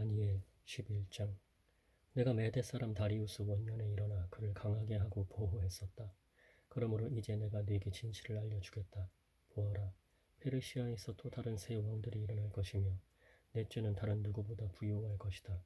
다니엘 11장. 내가 메대 사람 다리우스 원년에 일어나 그를 강하게 하고 보호했었다. 그러므로 이제 내가 네게 진실을 알려주겠다. 보아라, 페르시아에서 또 다른 새 왕들이 일어날 것이며 내 죄는 다른 누구보다 부요할 것이다.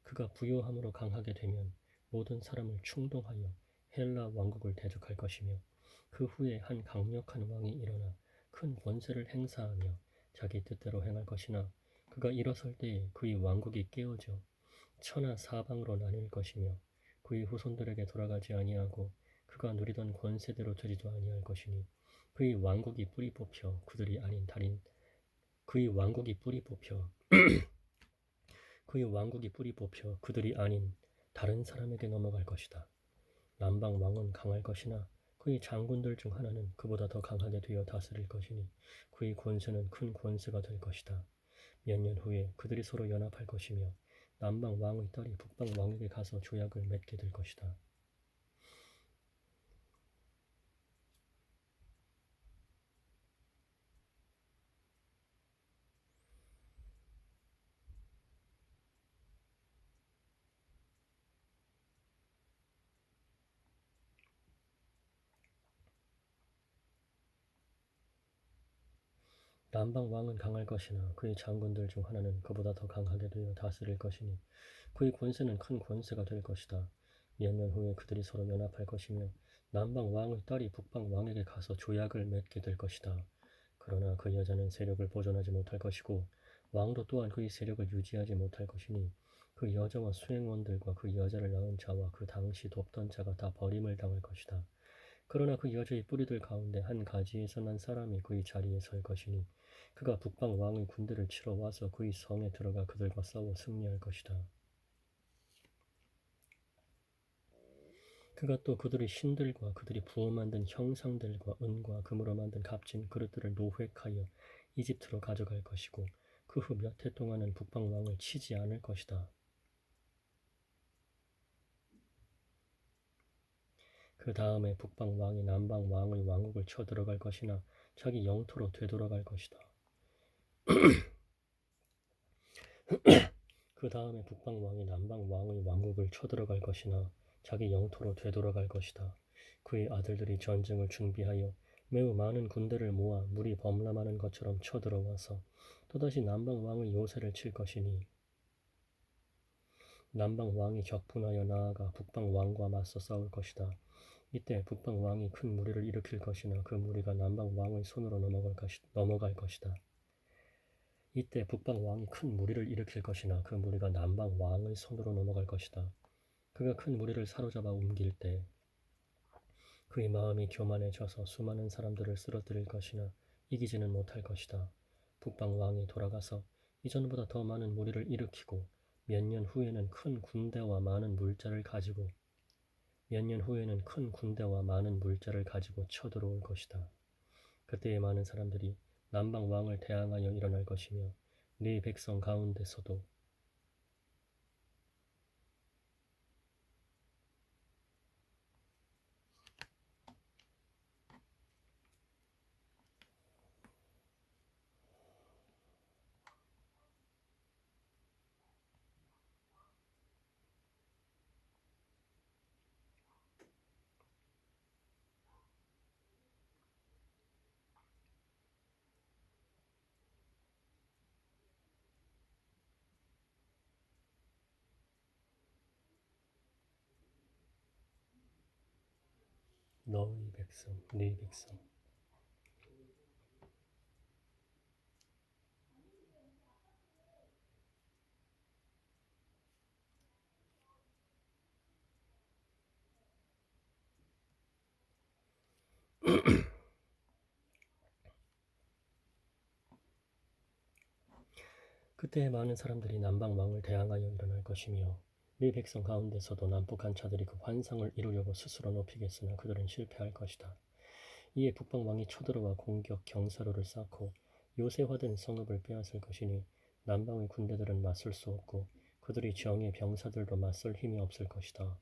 그가 부요함으로 강하게 되면 모든 사람을 충동하여 헬라 왕국을 대적할 것이며 그 후에 한 강력한 왕이 일어나 큰 권세를 행사하며 자기 뜻대로 행할 것이나 그가 일어설 때에 그의 왕국이 깨어져 천하 사방으로 나뉠 것이며 그의 후손들에게 돌아가지 아니하고 그가 누리던 권세대로 되지도 아니할 것이니 그의 왕국이 뿌리 뽑혀 그들이 아닌 다른 그의 왕국이 뿌리 뽑혀 그의 왕국이 뿌리 뽑혀 그들이 아닌 다른 사람에게 넘어갈 것이다. 남방 왕은 강할 것이나 그의 장군들 중 하나는 그보다 더 강하게 되어 다스릴 것이니 그의 권세는 큰 권세가 될 것이다. 몇 년 후에 그들이 서로 연합할 것이며 남방 왕의 딸이 북방 왕에게 가서 조약을 맺게 될 것이다. 남방 왕은 강할 것이나 그의 장군들 중 하나는 그보다 더 강하게 되어 다스릴 것이니 그의 권세는 큰 권세가 될 것이다. 몇 년 후에 그들이 서로 연합할 것이며 남방 왕의 딸이 북방 왕에게 가서 조약을 맺게 될 것이다. 그러나 그 여자는 세력을 보존하지 못할 것이고 왕도 또한 그의 세력을 유지하지 못할 것이니 그 여자와 수행원들과 그 여자를 낳은 자와 그 당시 돕던 자가 다 버림을 당할 것이다. 그러나 그 여자의 뿌리들 가운데 한 가지에서 난 사람이 그의 자리에 설 것이니 그가 북방 왕의 군대를 치러 와서 그의 성에 들어가 그들과 싸워 승리할 것이다. 그가 또 그들의 신들과 그들이 부어 만든 형상들과 은과 금으로 만든 값진 그릇들을 노획하여 이집트로 가져갈 것이고 그 후 몇 해 동안은 북방 왕을 치지 않을 것이다. 그 다음에 북방 왕이 남방 왕의 왕국을 쳐들어갈 것이나 자기 영토로 되돌아갈 것이다. 그 다음에 북방 왕이 남방 왕의 왕국을 쳐들어갈 것이나 자기 영토로 되돌아갈 것이다. 그의 아들들이 전쟁을 준비하여 매우 많은 군대를 모아 물이 범람하는 것처럼 쳐들어와서 또다시 남방 왕의 요새를 칠 것이니 남방 왕이 격분하여 나아가 북방 왕과 맞서 싸울 것이다. 이때 북방 왕이 큰 무리를 일으킬 것이나 그 무리가 남방 왕의 손으로 넘어갈 것이다. 이때 북방 왕이 큰 무리를 일으킬 것이나 그 무리가 남방 왕의 손으로 넘어갈 것이다. 그가 큰 무리를 사로잡아 옮길 때 그의 마음이 교만해져서 수많은 사람들을 쓰러뜨릴 것이나 이기지는 못할 것이다. 북방 왕이 돌아가서 이전보다 더 많은 무리를 일으키고 몇 년 후에는 큰 군대와 많은 물자를 가지고 쳐들어올 것이다. 그때의 많은 사람들이 남방 왕을 대항하여 일어날 것이며 네 백성 가운데서도 너의 백성, 네 백성. 그때의 많은 사람들이 남방 왕을 대항하여 일어날 것이며 네 백성 가운데서도 남북한 자들이 그 환상을 이루려고 스스로 높이겠으나 그들은 실패할 것이다. 이에 북방 왕이 쳐들어와 공격 경사로를 쌓고 요새화된 성읍을 빼앗을 것이니 남방의 군대들은 맞설 수 없고 그들이 정예 병사들도 맞설 힘이 없을 것이다.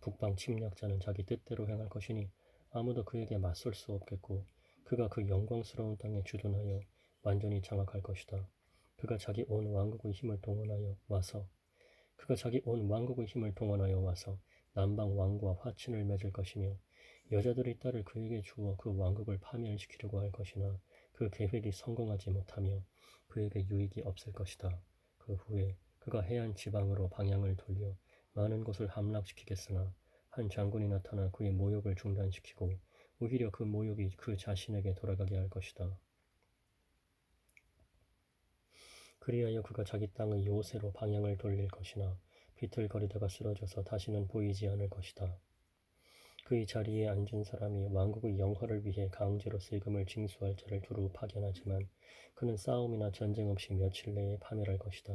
북방 침략자는 자기 뜻대로 행할 것이니 아무도 그에게 맞설 수 없겠고 그가 그 영광스러운 땅에 주둔하여 완전히 장악할 것이다. 그가 자기 온 왕국의 힘을 동원하여 와서 남방 왕과 화친을 맺을 것이며 여자들의 딸을 그에게 주어 그 왕국을 파멸시키려고 할 것이나 그 계획이 성공하지 못하며 그에게 유익이 없을 것이다. 그 후에 그가 해안 지방으로 방향을 돌려 많은 곳을 함락시키겠으나 한 장군이 나타나 그의 모욕을 중단시키고 오히려 그 모욕이 그 자신에게 돌아가게 할 것이다. 그리하여 그가 자기 땅의 요새로 방향을 돌릴 것이나 비틀거리다가 쓰러져서 다시는 보이지 않을 것이다. 그의 자리에 앉은 사람이 왕국의 영화를 위해 강제로 세금을 징수할 자를 두루 파견하지만 그는 싸움이나 전쟁 없이 며칠 내에 파멸할 것이다.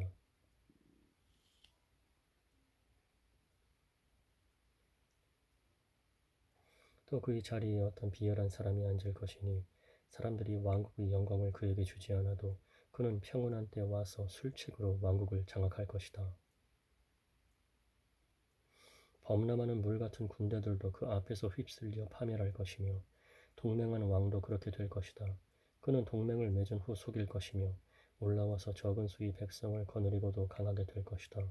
또 그의 자리에 어떤 비열한 사람이 앉을 것이니 사람들이 왕국의 영광을 그에게 주지 않아도 그는 평온한 때 와서 술책으로 왕국을 장악할 것이다. 범람하는 물 같은 군대들도 그 앞에서 휩쓸려 파멸할 것이며 동맹한 왕도 그렇게 될 것이다. 그는 동맹을 맺은 후 속일 것이며 올라와서 적은 수의 백성을 거느리고도 강하게 될 것이다.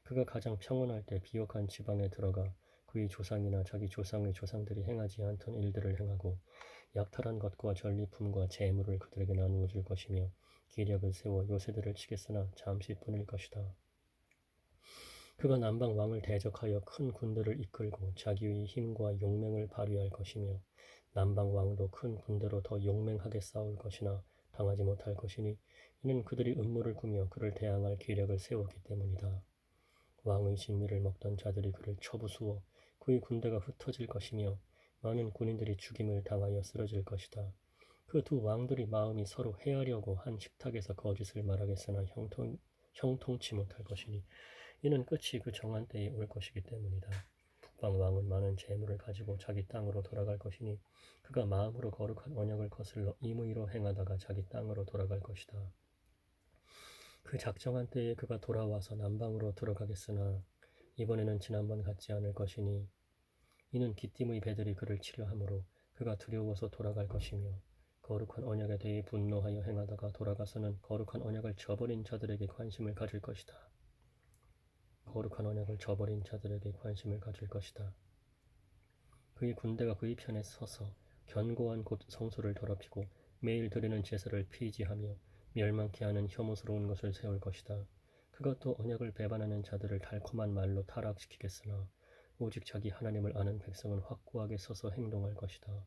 그가 가장 평온할 때 비옥한 지방에 들어가 그의 조상이나 자기 조상의 조상들이 행하지 않던 일들을 행하고 약탈한 것과 전리품과 재물을 그들에게 나누어 줄 것이며 기력을 세워 요새들을 치겠으나 잠시뿐일 것이다. 그가 남방 왕을 대적하여 큰 군대를 이끌고 자기의 힘과 용맹을 발휘할 것이며 남방 왕도 큰 군대로 더 용맹하게 싸울 것이나 당하지 못할 것이니 이는 그들이 음모를 꾸며 그를 대항할 기력을 세웠기 때문이다. 왕의 진미를 먹던 자들이 그를 쳐부수어 그의 군대가 흩어질 것이며 많은 군인들이 죽임을 당하여 쓰러질 것이다. 그 두 왕들이 마음이 서로 해하려고 한 식탁에서 거짓을 말하겠으나 형통치 못할 것이니 이는 끝이 그 정한 때에 올 것이기 때문이다. 북방 왕은 많은 재물을 가지고 자기 땅으로 돌아갈 것이니 그가 마음으로 거룩한 언약을 거슬러 임의로 행하다가 자기 땅으로 돌아갈 것이다. 그 작정한 때에 그가 돌아와서 남방으로 들어가겠으나 이번에는 지난번 같지 않을 것이니 이는 기띔의 배들이 그를 치려 하므로 그가 두려워서 돌아갈 것이며 거룩한 언약에 대해 분노하여 행하다가 돌아가서는 거룩한 언약을 저버린 자들에게 관심을 가질 것이다. 거룩한 언약을 저버린 자들에게 관심을 가질 것이다. 그의 군대가 그의 편에 서서 견고한 곳 성소를 더럽히고 매일 드리는 제사를 폐지하며 멸망케 하는 혐오스러운 것을 세울 것이다. 그가 또 언약을 배반하는 자들을 달콤한 말로 타락시키겠으나 오직 자기 하나님을 아는 백성은 확고하게 서서 행동할 것이다.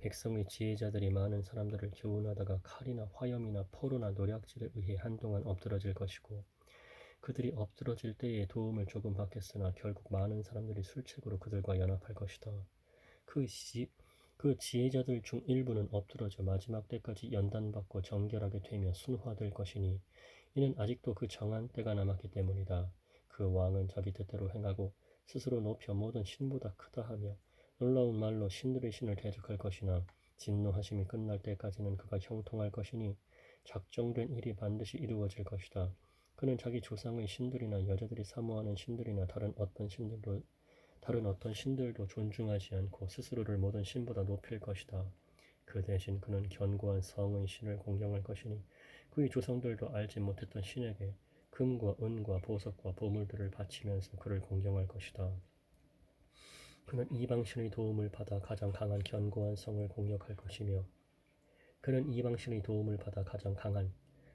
백성의 지혜자들이 많은 사람들을 교훈하다가 칼이나 화염이나 포로나 노략질에 의해 한동안 엎드러질 것이고 그들이 엎드러질 때에 도움을 조금 받겠으나 결국 많은 사람들이 술책으로 그들과 연합할 것이다. 그 지혜자들 중 일부는 엎드러져 마지막 때까지 연단받고 정결하게 되며 순화될 것이니 이는 아직도 그 정한 때가 남았기 때문이다. 그 왕은 자기 뜻대로 행하고 스스로 높여 모든 신보다 크다 하며 놀라운 말로 신들의 신을 대적할 것이나 진노하심이 끝날 때까지는 그가 형통할 것이니 작정된 일이 반드시 이루어질 것이다. 그는 자기 조상의 신들이나 여자들이 사모하는 신들이나 다른 어떤 신들도 존중하지 않고 스스로를 모든 신보다 높일 것이다. 그 대신 그는 견고한 성의 신을 공경할 것이니 그의 조상들도 알지 못했던 신에게 금과 은과 보석과 보물들을 바치면서 그를 공경할 것이다. 그는 이방신의 도움을 받아 가장 강한 견고한 성을 공격할 것이며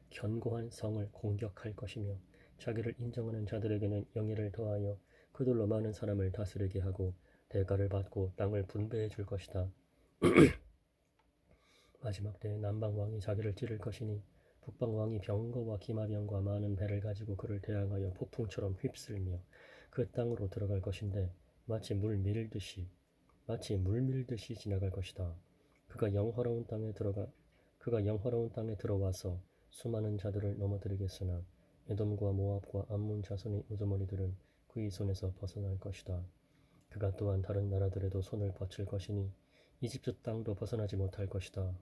견고한 성을 공격할 것이며 자기를 인정하는 자들에게는 영예를 더하여 그들로 많은 사람을 다스리게 하고 대가를 받고 땅을 분배해 줄 것이다. 마지막 때에 남방왕이 자기를 찌를 것이니 북방왕이 병거와 기마병과 많은 배를 가지고 그를 대항하여 폭풍처럼 휩쓸며 그 땅으로 들어갈 것인데 마치 물 밀듯이 지나갈 것이다. 그가 영화로운 땅에 들어와서 수많은 자들을 넘어뜨리겠으나 에돔과 모압과 암몬 자손의 우두머리들은 그의 손에서 벗어날 것이다. 그가 또한 다른 나라들에도 손을 뻗칠 것이니 이집트 땅도 벗어나지 못할 것이다.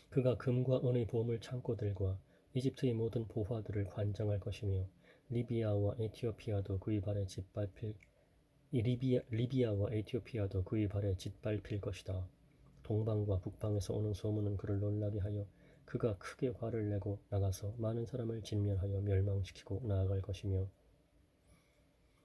그가 금과 은의 보물 창고들과 이집트의 모든 보화들을 관장할 것이며 리비아와 에티오피아도 그의 발에 짓밟힐 것이다. 동방과 북방에서 오는 소문은 그를 놀라게 하여 그가 크게 화를 내고 나가서 많은 사람을 진멸하여 멸망시키고 나아갈 것이며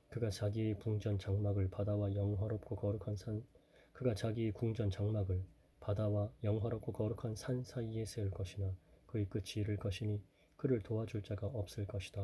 그가 자기의 궁전 장막을 바다와 영화롭고 거룩한 산 그가 자기의 궁전 장막을 바다와 영화롭고 거룩한 산 사이에 세울 것이나 그의 끝이 이를 것이니 그를 도와줄 자가 없을 것이다.